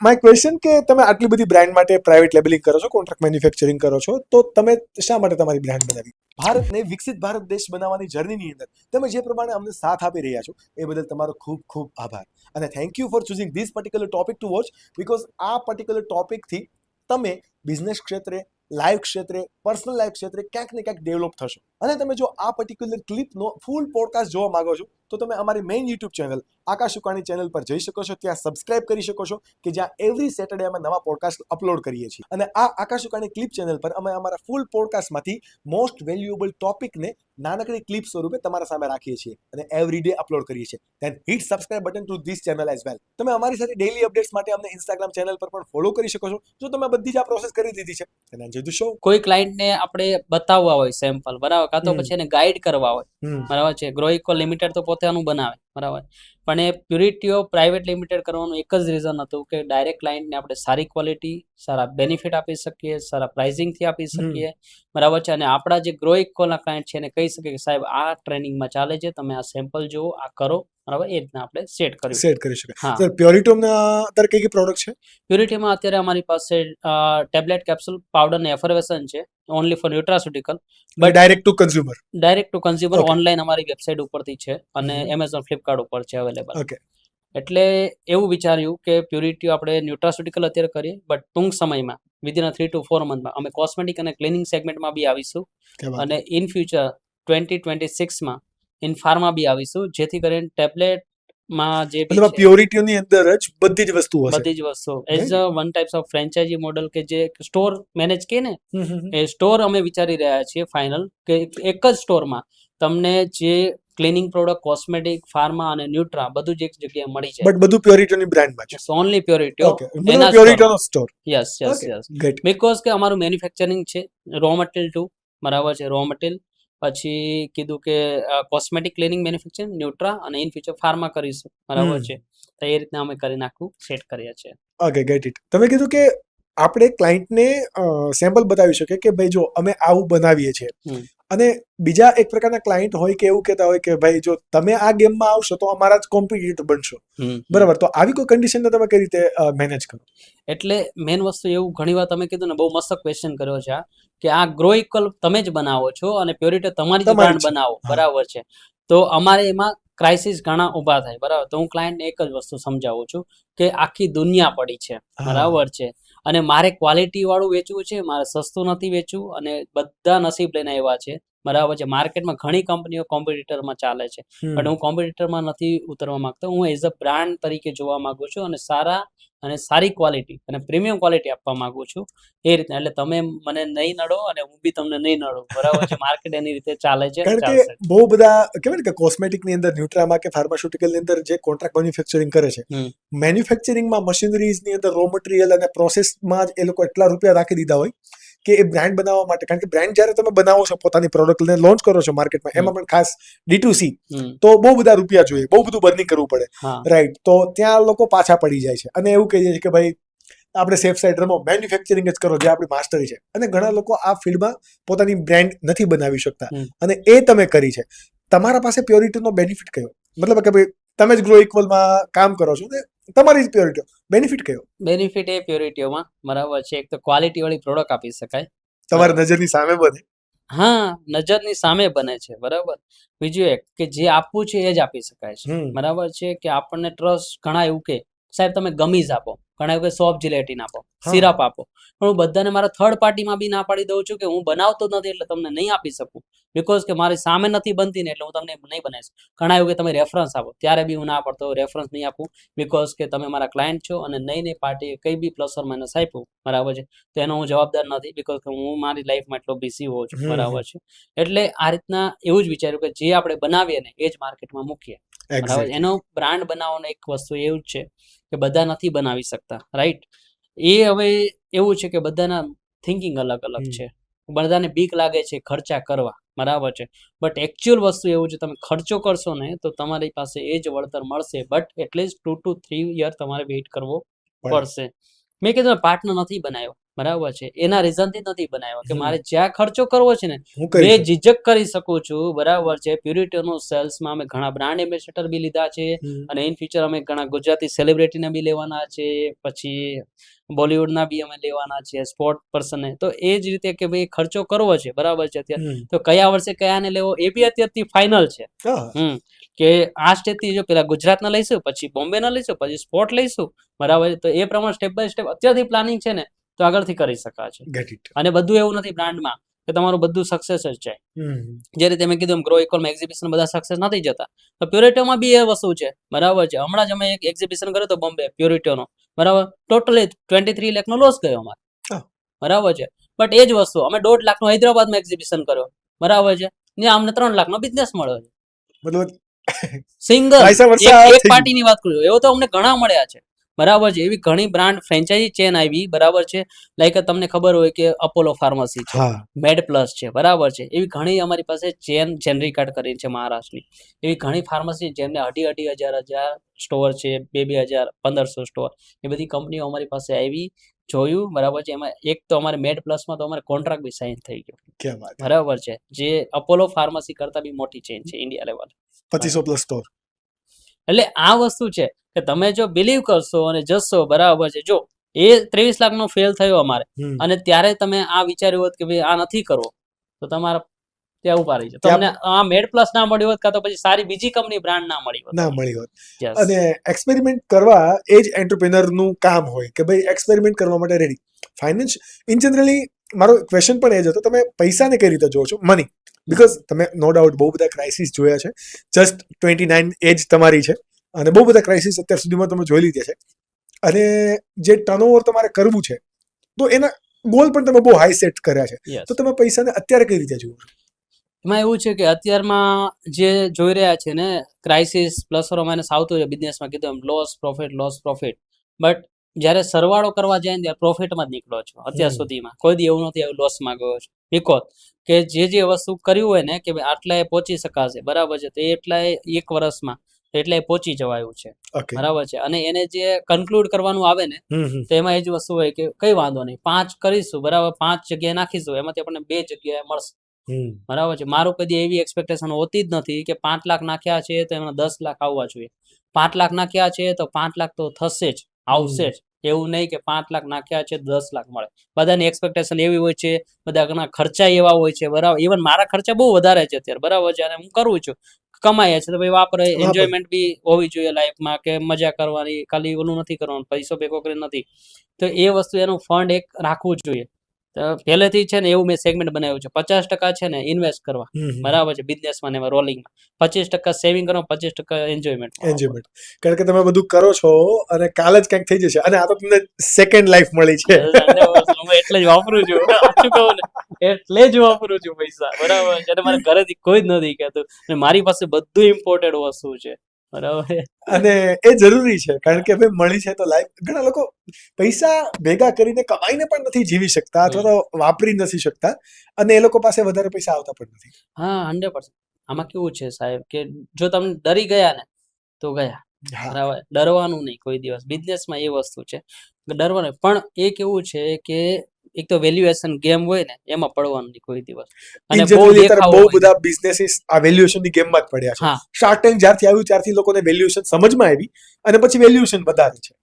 My question કે તમે આટલી બધી બ્રાન્ડ માટે પ્રાઇવેટ લેબલિંગ કરો છો, કોન્ટ્રાક્ટ મેન્યુફેક્ચરિંગ કરો છો, તો તમે શા માટે તમારી બ્રાન્ડ બનાવી? ભારતને વિકસિત ભારત દેશ બનાવવાની જર્નીની અંદર તમે જે પ્રમાણે અમને સાથ આપી રહ્યા છો એ બદલ તમારો ખૂબ ખૂબ આભાર. અને thank you for choosing this particular topic two watch, because આ પર્ટિક્યુલર ટોપિકથી તમે બિઝનેસ ક્ષેત્રે, લાઈફ ક્ષેત્રે, પર્સનલ લાઈફ ક્ષેત્રે ક્યાંક ને ક્યાંક ડેવલપ થશો. અને તમે જો આ પર્ટિક્યુલર ક્લિપનો ફૂલ પોડકાસ્ટ જોવા માંગો છો તો તમે અમારી મેઇન યુટ્યુબ ચેનલ આકાશ ઉકાણી ચેનલ પર જઈ શકો છો. ત્યાં સબસ્ક્રાઇબ કરી શકો છો કે જ્યાં એવરી સેટરડે અમે નવા પોડકાસ્ટ અપલોડ કરીએ છીએ. અને આ આકાશ ઉકાણી ક્લિપ ચેનલ પર અમે અમારા ફૂલ પોડકાસ્ટમાંથી મોસ્ટ વેલ્યુએબલ ટોપિકને નાનકડી ક્લિપ સ્વરૂપે તમારા સામે રાખીએ છીએ અને એવરી ડે અપલોડ કરીએ છીએ. Then hit subscribe button to this channel as well. તમે અમારી સાથે ડેઇલી અપડેટ્સ માટે અમને ઇન્સ્ટાગ્રામ ચેનલ પર પણ ફોલો કરી શકો છો જો તમે બધી જ આ પ્રોસેસ કરી દીધી છે. અને એન્જોય ધ શો. કોઈ ક્લાયન્ટને આપણે બતાવવા હોય સેમ્પલ, બરાબર, કાં તો પછી એને ગાઈડ કરવા હોય, બરાબર છે. ગ્રો ઇકો લિમિટેડ તો પોતે આનું બનાવે, બરાબર, પણ એ પ્યુરિટીઓ પ્રાઇવેટ લિમિટેડ કરવાનું એક જ રીઝન હતું કે ડાયરેક્ટ ક્લાયન્ટને આપણે સારી ક્વોલિટી, સારા બેનિફિટ આપી શકીએ, સારા પ્રાઇઝિંગથી આપી શકીએ, બરાબર છે. અને આપણા જે ગ્રો ઇકોના ક્લાયન્ટ છે એને કહી શકીએ કે સાહેબ આ ટ્રેનિંગમાં ચાલે છે, તમે આ સેમ્પલ જુઓ, આ કરો, બરાબર. એ રીતના આપણે સેટ કરી શકાય. સર પ્યોરિટોમના અત્યારે કઈ કઈ પ્રોડક્ટ છે? પ્યુરિટીમાં અત્યારે અમારી પાસે ટેબ્લેટ, કેપ્સ્યુલ, પાવડર ને એફર્વેસન છે, only for nutraceutical. But direct to consumer online અમારી વેબસાઇટ ઉપરથી છે અને એમેઝોન, ફ્લિપકાર્ટ ઉપર છે અવેલેબલ. ઓકે. એટલે એવું વિચાર્યું કે પ્યુરિટી આપણે ન્યુટ્રાસ્યુટિકલ અત્યારે કરીએ, બટ ટૂંક સમયમાં વિધિન 3 to 4 મંથમાં અમે કોસ્મેટિક અને ક્લિનિંગ સેગમેન્ટમાં બી આવીશું અને ઇન ફ્યુચર 2026માં ઇન ફાર્મા બી આવીશું, જેથી કરીને ટેબ્લેટમાં જે મતલબ પ્યોરિટીની અંદર જ બધી જ વસ્તુઓ હશે. બધી જ વસ્તુઓ as a one types of franchise model કે જે સ્ટોર મેનેજ કે ને એ સ્ટોર અમે વિચારી રહ્યા છીએ ફાઇનલ, કે એક જ સ્ટોરમાં તમને જે ક્લિનિંગ પ્રોડક્ટ, કોસ્મેટિક, ફાર્મા અને ન્યુટ્રા બધું જ એક જગ્યાએ મળી જાય. બટ બધું પ્યોરિટીની બ્રાન્ડમાં છે. Only purity. ઓકે. પ્યોરિટીનો સ્ટોર. યસ. બીકોઝ કે અમારું મેન્યુફેક્ચરિંગ છે રો મટીરિયલ ટુ, બરાબર છે. રો મટીરિયલ પછી કીધું કે કોસ્મેટિક, ક્લિનિંગ, મેન્યુફેક્ચરિંગ, ન્યુટ્રા અને ઇન ફ્યુચર ફાર્મા કરીશું, બરાબર છે. તો એ રીતના અમે કરી નાખું સેટ કરીએ છીએ. Okay, get it. તમે કીધું કે આપણે ક્લાયન્ટને સેમ્પલ બતાવી શકીએ કે ભાઈ જો અમે આવું બનાવીએ છીએ, અને બીજા એક પ્રકારના ક્લાયન્ટ હોય કે એવું કહેતા હોય કે ભાઈ જો તમે આ ગેમમાં આવશો તો અમારા જ કોમ્પિટિટર બનશો, બરાબર. તો આવી કોઈ કન્ડિશનને તમે કઈ રીતે મેનેજ કરો? એટલે મેન વસ્તુ એવું, ઘણી વાર તમે કીધું ને, બહુ મસ્ત ક્વેશ્ચન કર્યો છે આ, કે આ ગ્રો ઇક્વલ તમે જ બનાવો છો અને પ્યોરિટી તમારી જ બ્રાન્ડ બનાવો, બરાબર છે. તો અમારે એમાં ક્રાઇસિસ ઘણા ઊભા થાય, બરાબર. તો હું ક્લાયન્ટને એક જ વસ્તુ સમજાવું છું કે આખી દુનિયા પડી છે, બરાબર છે, અને મારે ક્વોલિટી વાળું વેચવું છે, મારે સસ્તું નથી વેચવું, અને બધા નસીબ લઈને આવ્યા છે, બરાબર છે. માર્કેટમાં ઘણી કંપનીઓ કોમ્પિટિટરમાં ચાલે છે, પણ હું કોમ્પિટિટરમાં નથી ઉતરવા માંગતો. હું એઝ અ બ્રાન્ડ તરીકે જોવા માંગુ છું અને સારી ક્વોલિટી અને પ્રીમિયમ ક્વોલિટી આપવા માંગુ છું, એ રીતે. એટલે તમે મને નહીં નડો અને હું બી તમને નહીં નડું, બરાબર છે. માર્કેટ એની રીતે ચાલે છે. કારણ કે બહુ બધા કહેવાય ને કે કોસ્મેટિકની અંદર, ન્યુટ્રામાં કે ફાર્માસ્યુટિકલની અંદર જે કોન્ટ્રાક્ટ મેન્યુફેક્ચરિંગ કરે છે, મેન્યુફેક્ચરિંગમાં મશીનરીઝની અંદર રો મટીરિયલ અને પ્રોસેસમાં જ એ લોકો એટલા રૂપિયા રાખી દીધા હોય કે એ બ્રાન્ડ બનાવવા માટે. કારણ કે બ્રાન્ડ જ્યારે તમે બનાવો છો, પોતાની પ્રોડક્ટને લોન્ચ કરો છો માર્કેટમાં, એમાં પણ ખાસ D2C, તો બહુ બધા રૂપિયા જોઈએ, બહુ બધું બર્નિંગ કરવું પડે, રાઈટ. તો ત્યાં લોકો પાછા પડી જાય છે અને એવું કહે છે કે ભાઈ આપણે સેફ સાઈડ રમો, મેન્યુફેક્ચરિંગ જ કરો, જે આપણી માસ્ટરી છે. અને ઘણા લોકો આ ફિલ્ડમાં પોતાની બ્રાન્ડ નથી બનાવી શકતા, અને એ તમે કરી છે. તમારા પાસે પ્યોરિટીનો બેનિફિટ કયો? મતલબ કે ભાઈ તમે જ ગ્રો ઇક્વલમાં કામ કરો છો, તમારી જ પ્યોરિટી, બેનિફિટ કયો? બેનિફિટ એ પ્યોરિટીઓમાં, બરાબર છે, એક તો ક્વોલિટી વાળી પ્રોડક્ટ આપી શકાય, તમારી નજરની સામે બને. હા, નજરની સામે બને છે, બરાબર. બીજું એક કે જે આપવું છે એ જ આપી શકાય છે, બરાબર છે. કે આપણને ટ્રસ્ટ, ઘણા એવું કે સાહેબ તમે ગમીઝ આપો, ઘણા એવું કે સોફ્ટ જીલેટિન આપો, સિરપ આપો, પણ હું બધાને મારા થર્ડ પાર્ટીમાં બી ના પાડી દઉં છું કે હું બનાવતો નથી એટલે તમને નહીં આપી શકું, બિકોઝ કે મારી સામે નથી બનતી ને એટલે હું તમને નહીં બનાવીશ. ઘણા એવું કે તમે રેફરન્સ આપો, ત્યારે બી હું ના પડતો, રેફરન્સ નહીં આપું, બિકોઝ કે તમે મારા ક્લાયન્ટ છો અને નહીં પાર્ટીએ કંઈ બી પ્લસ ઓર માઇનસ આપ્યું, બરાબર છે, તો એનો હું જવાબદાર નથી, બિકોઝ કે હું મારી લાઈફમાં એટલો બિઝી હોઉં છું, બરાબર છે. એટલે આ રીતના એવું જ વિચાર્યું કે જે આપણે બનાવીએ ને એ જ માર્કેટમાં મૂકીએ, બરાબર. એનો બ્રાન્ડ બનાવવાનો એક વસ્તુ એવું જ છે કે બધા નથી બનાવી શકતા, રાઈટ. એ હવે એવું છે કે બધાના થિંકિંગ અલગ અલગ છે, બધાને બીક લાગે છે ખર્ચા કરવા, બરાબર છે. બટ એકચ્યુઅલ વસ્તુ એવું છે, તમે ખર્ચો કરશો ને તો તમારી પાસે એ જ વળતર મળશે, બટ એટલીસ્ટ 2 to 3 યર તમારે વેઇટ કરવો પડશે. મેં કીધું પાર્ટનર નથી બનાવ્યો, બરાબર છે, એના રીઝનથી નથી બનાવ્યો કે હમ. મારે જ્યાં ખર્ચો કરવો છે ને હું કરી બે શકું. ઝીઝક કરી શકું છું, બરાબર છે. પ્યુરિટીનો સેલ્સમાં અમે ઘણા બ્રાન્ડ એમ્બેસેડર બી લીધા છે, હમ. અને ઇન ફ્યુચર અમે ઘણા ગુજરાતી સેલિબ્રિટીને બી લેવાના છે, પછી બોલિવૂડના બી અમે લેવાના છે, સ્પોર્ટ પર્સનને. તો એ જ રીતે કે ભાઈ ખર્ચો કરવો છે, બરાબર છે અત્યારે, હમ. તો કયા વર્ષે કયાને લેવો એ બી અત્યારથી ફાઇનલ છે. હા. કે આ સ્ટેજથી જો પેલા ગુજરાતના લઈશું, પછી બોમ્બેના લઈશું, પછી સ્પોર્ટ લઈશું, બરાબર છે. તો એ પ્રમાણે સ્ટેપ બાય સ્ટેપ અત્યારથી પ્લાનિંગ છે ને તો આગળથી કરી શકાશે. Get it. અને બધું એવું નથી બ્રાન્ડમાં કે તમારું બધું સક્સેસ જ જાય. જે રીતે મેં કીધું ગ્રો ઇકોલમાં એક્ઝિબિશન બધા સક્સેસ નથી જતા, તો પ્યોરિટીમાં બી એ વસ્તુ છે, બરાબર છે. હમણાં જ અમે એક એક્ઝિબિશન કર્યો તો બોમ્બે પ્યોરિટીનો, બરાબર, ટોટલી 23 લાખનો લોસ ગયો અમારે, હા. બરાબર છે. બટ એ જ વસ્તુ અમે 1.5 લાખનો હૈદરાબાદમાં એક્ઝિબિશન કર્યો, બરાબર છે, ત્યાં અમને 3 લાખનો બિઝનેસ મળ્યો છે. મતલબ સિંગલ પૈસા વર્ષા એક થઈ ગયું. પાર્ટીની વાત કરું, એવો તો અમને ઘણા મળ્યા છે, બરાબર છે. એવી ઘણી બ્રાન્ડ ફ્રેન્ચાઇઝી ચેન આવી, બરાબર છે. લાઈક તમને ખબર હોય કે અપોલો ફાર્મસી છે, હા. મેડ પ્લસ છે, બરાબર છે. એવી ઘણી અમારી પાસે ચેન જેનરિક કાર્ડ કરી છે મહારાષ્ટ્રની, એવી ઘણી ફાર્મસી જેમને 2,500 સ્ટોર છે, 2,000 1,500 સ્ટોર, એ બધી કંપનીઓ અમારી પાસે આવી, જોયું, બરાબર છે. એમાં એક તો અમારે મેડ પ્લસમાં તો અમારે કોન્ટ્રાક્ટ બી સાઇન થઈ ગયો, ક્યાં વાત. બરાબર છે. જે અપોલો ફાર્મસી કરતા બી મોટી ચેન છે ઇન્ડિયા લેવલ. 2500 plus store. એટલે આ વસ્તુ છે કે તમે જો બિલીવ કરશો અને જશો, બરાબર છે. જો એ 23 લાખનો ફેલ થયો અમારે, અને ત્યારે તમે આ વિચાર્યું હોત કે ભાઈ આ નથી કરવો, તો તમારા ત્યાં ઉભા રહી જાય. તમને આ મેડ પ્લસ ના મળ્યું હોત, કાં તો પછી સારી બીજી કંપની બ્રાન્ડ ના મળી હોત, ના મળી હોત. Yes. અને એક્સપેરિમેન્ટ કરવા એ જ એન્ટરપ્રેનર નું કામ હોય કે ભાઈ એક્સપેરિમેન્ટ કરવા માટે રેડી. ફાઇનાન્સ ઇન જનરલી મારો ક્વેશ્ચન પણ એ જ હતો, તમે પૈસાને કઈ રીતે જોવો છો? મની. બીકોઝ તમે નો ડાઉટ બહુ બધા ક્રાઇસિસ જોયા છે. જસ્ટ 29 એજ તમારી છે, અને બહુ બધા ક્રાઇસિસ અત્યાર સુધીમાં તમે જોઈ લીધા છે. અને જે ટર્નઓવર તમારે કરવું છે, તો એના ગોલ પણ તમે બહુ હાઈ સેટ કર્યા છે. Yes. તો તમે પૈસાને અત્યારે કઈ રીતે જુઓ છો? એમાં એવું છે કે અત્યારમાં જે જોઈ રહ્યા છે ને ક્રાઇસિસ પ્લસ ઓર માઇનસ આવતું હોય બિઝનેસમાં, કીધું એમ લોસ પ્રોફિટ, બટ જ્યારે સરવાળો કરવા જાય ને ત્યારે પ્રોફિટમાં જ નીકળો છો અત્યાર સુધીમાં. કોઈ દી એવું નથી લોસમાં ગયો છે. બીકોઝ કે જે વસ્તુ કર્યું હોય ને કે ભાઈ આટલાએ પહોંચી શકાશે, બરાબર છે, તો એટલાએ એક વર્ષમાં એટલાએ પહોંચી જવાયું છે, ઓકે. બરાબર છે. અને એને જે કન્ક્લુડ કરવાનું આવે ને તો એમાં એ જ વસ્તુ હોય કે કઈ વાંધો નહીં, 5 કરીશું, બરાબર, 5 જગ્યાએ નાખીશું, એમાંથી આપણને 2 જગ્યાએ મળશે, બરાબર છે. મારું કદી એવી એક્સપેક્ટેશન હોતી જ નથી કે 5 લાખ નાખ્યા છે તો એમાં 10 લાખ આવવા જોઈએ. 5 લાખ નાખ્યા છે તો 5 લાખ તો થશે જ, આવશે જ. એવું નહીં કે 5 લાખ નાખ્યા છે 10 લાખ મળે. બધાની એક્સપેક્ટેશન એવી હોય છે, બધા ઘણા ખર્ચા એવા હોય છે, બરાબર. ઇવન મારા ખર્ચા બહુ વધારે છે અત્યારે, બરાબર છે, અને હું કરું છું, કમાઈએ છે તો ભાઈ વાપરે. એન્જોયમેન્ટ બી હોવી જોઈએ લાઈફમાં, કે મજા કરવાની, ખાલી ઓલું નથી કરવાનું, પૈસો ભેગો કરી નથી. તો એ વસ્તુ એનું ફંડ એક રાખવું જોઈએ. પહેલેથી છે ને એવું મેં સેગમેન્ટ બનાવ્યું છે, 50% છે ને ઇન્વેસ્ટ કરવા, બરાબર છે, બિઝનેસમાં ને એમાં રોલિંગમાં, 25% સેવિંગ કરો, 25% એન્જોયમેન્ટ. કારણ કે તમે બધું કરો છો અને કાલ જ કંઈક થઈ જશે, અને આ તો તમને સેકન્ડ લાઈફ મળી છે. હું એટલે જ વાપરું છું, સાચું કહું ને, એટલે જ વાપરું છું પૈસા, બરાબર છે. અને મારા ઘરેથી કોઈ જ નથી કહેતું, અને મારી પાસે બધું ઇમ્પોર્ટેડ વસ્તુ છે, બરાબર. અને એ જરૂરી છે, કારણ કે ભાઈ મળી છે તો લાઈફ. ઘણા લોકો પૈસા ભેગા કરીને કમાઈને પણ નથી જીવી શકતા, અથવા તો વાપરી નથી શકતા, અને એ લોકો પાસે વધારે પૈસા આવતા પણ નથી. હા, 100%. આમાં કેવું છે સાહેબ કે જો તમે ડરી ગયા ને તો ગયા, બરાબર. ડરવાનું નહીં કોઈ દિવસ. બિઝનેસમાં એ વસ્તુ છે કે ડરવાનું, પણ એ કેવું છે કે એક તો વેલ્યુએશન ગેમ હોય ને એમાં પડવાનું નહીં કોઈ દિવસ. અને બહુ બધા બિઝનેસીસ આ વેલ્યુએશનની ગેમમાં જ પડ્યા છે. શાર્ક ટેન્ક જ્યારથી આવ્યું ત્યારથી લોકોને વેલ્યુએશન સમજમાં આવી, અને પછી વેલ્યુએશન વધારે છે.